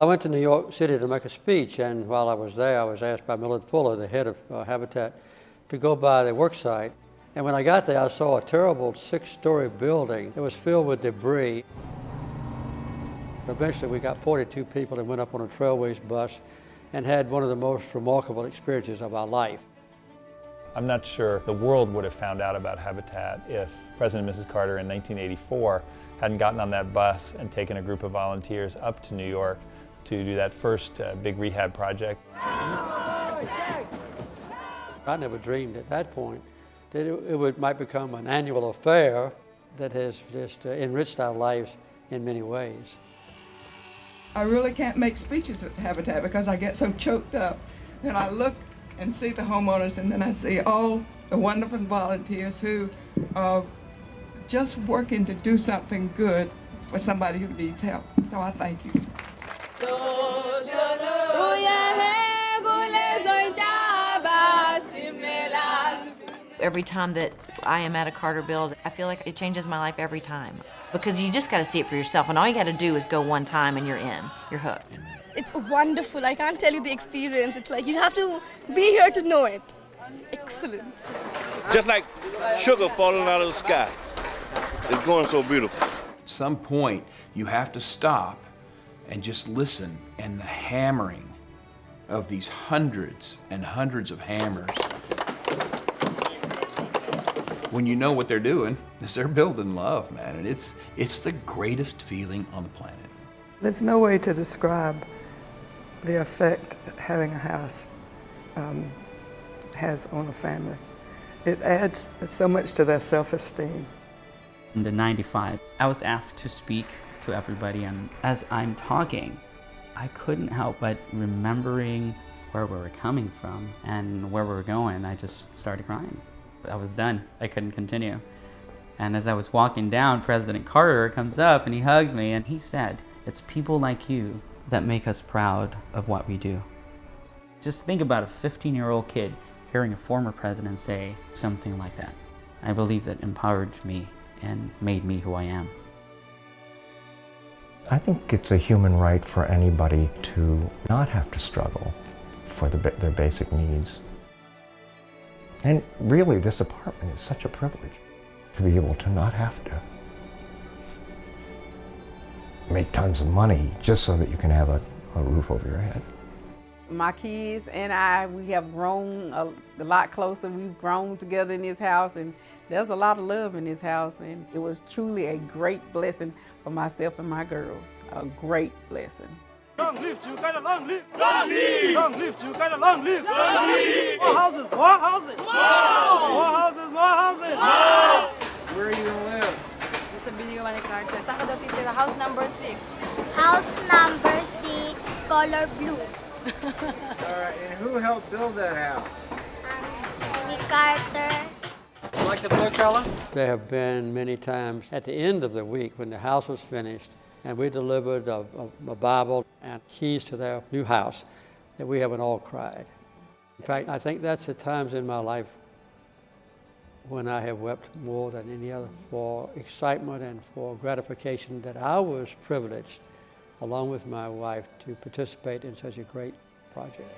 I went to New York City to make a speech, and while I was there, I was asked by Millard Fuller, the head of Habitat, to go by the work site. And when I got there, I saw a terrible 6-story building that was filled with debris. Eventually, we got 42 people that went up on a Trailways bus and had one of the most remarkable experiences of our life. I'm not sure the world would have found out about Habitat if President and Mrs. Carter in 1984 hadn't gotten on that bus and taken a group of volunteers up to New York to do that first big rehab project. I never dreamed at that point that it might become an annual affair that has just enriched our lives in many ways. I really can't make speeches at Habitat because I get so choked up. And I look and see the homeowners, and then I see all the wonderful volunteers who are just working to do something good for somebody who needs help. So I thank you. Every time that I am at a Carter build, I feel like it changes my life every time. Because you just got to see it for yourself, and all you got to do is go one time and you're in. You're hooked. It's wonderful. I can't tell you the experience. It's like you have to be here to know it. It's excellent. Just like sugar falling out of the sky. It's going so beautiful. At some point, you have to stop and just listen, and the hammering of these hundreds and hundreds of hammers. When you know what they're doing, is they're building love, man, and it's the greatest feeling on the planet. There's no way to describe the effect having a house has on a family. It adds so much to their self-esteem. In the '95, I was asked to speak to everybody, and as I'm talking, I couldn't help but remembering where we were coming from and where we were going. I just started crying. I was done. I couldn't continue. And as I was walking down, President Carter comes up and he hugs me, and he said, "It's people like you that make us proud of what we do." Just think about a 15-year-old kid hearing a former president say something like that. I believe that empowered me and made me who I am. I think it's a human right for anybody to not have to struggle for their basic needs. And really, this apartment is such a privilege to be able to not have to make tons of money just so that you can have a roof over your head. My kids and I, we have grown a lot closer. We've grown together in this house, and there's a lot of love in this house, and it was truly a great blessing for myself and my girls, a great blessing. Long live Chilkana, long live! Long live! Long live Chilkana, long live! Long live! More houses, more houses! More houses, more houses! More! Where are you gonna live? Gusto binigyan ni Carter. Saan ka daw titira? House number 6. House number 6, color blue. All right, and who helped build that house? Me, Carter. You like the book, Ella? There have been many times at the end of the week when the house was finished and we delivered a Bible and keys to their new house that we haven't all cried. In fact, I think that's the times in my life when I have wept more than any other for excitement and for gratification that I was privileged, along with my wife, to participate in such a great project.